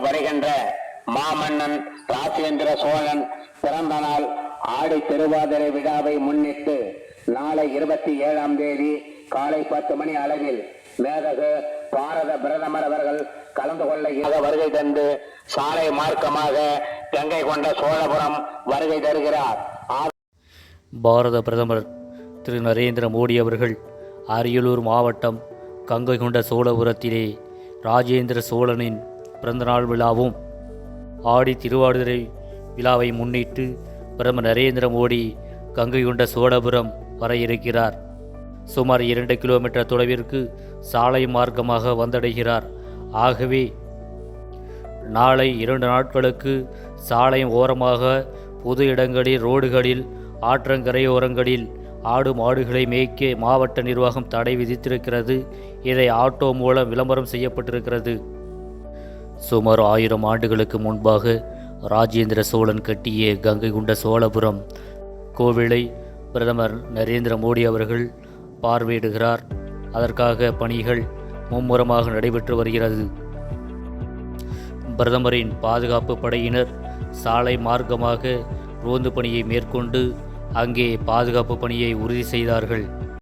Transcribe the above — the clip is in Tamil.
வருகின்ற மாமன்னன் ராஜேந்திர சோழன் பிறந்த நாள் ஆடி திருவாதிரை விழாவை முன்னிட்டு நாளை 27ஆம் தேதி காலை 10 மணி அளவில் மேதகு பாரத பிரதமர் அவர்கள் கலந்து கொள்ள வருகை தந்து சாலை மார்க்கமாக கங்கை கொண்ட சோழபுரம் வருகை தருகிறார். பாரத பிரதமர் திரு நரேந்திர மோடி அவர்கள் அரியலூர் மாவட்டம் கங்கை கொண்ட சோழபுரத்திலே ராஜேந்திர சோழனின் பிறந்தநாள் விழாவும் ஆடி திருவாதிரை விழாவை முன்னிட்டு பிரதமர் நரேந்திர மோடி கங்கை கொண்ட சோழபுரம் வர இருக்கிறார். சுமார் 2 கிலோமீட்டர் தொலைவிற்கு சாலை மார்க்கமாக வந்தடைகிறார். ஆகவே நாளை 2 நாட்களுக்கு சாலை ஓரமாக பொது இடங்களில், ரோடுகளில், ஆற்றங்கரையோரங்களில் ஆடு மாடுகளை மேய்க்க மாவட்ட நிர்வாகம் தடை விதித்திருக்கிறது. இதை ஆட்டோ மூலம் விளம்பரம் செய்யப்பட்டிருக்கிறது. சுமார் 1000 ஆண்டுகளுக்கு முன்பாக ராஜேந்திர சோழன் கட்டிய கங்கை கொண்ட சோழபுரம் கோவிலை பிரதமர் நரேந்திர மோடி அவர்கள் பார்வையிடுகிறார். அதற்காக பணிகள் மும்முரமாக நடைபெற்று வருகிறது. பிரதமரின் பாதுகாப்பு படையினர் சாலை மார்க்கமாக ரோந்து பணியை மேற்கொண்டு அங்கே பாதுகாப்பு பணியை உறுதி செய்தார்கள்.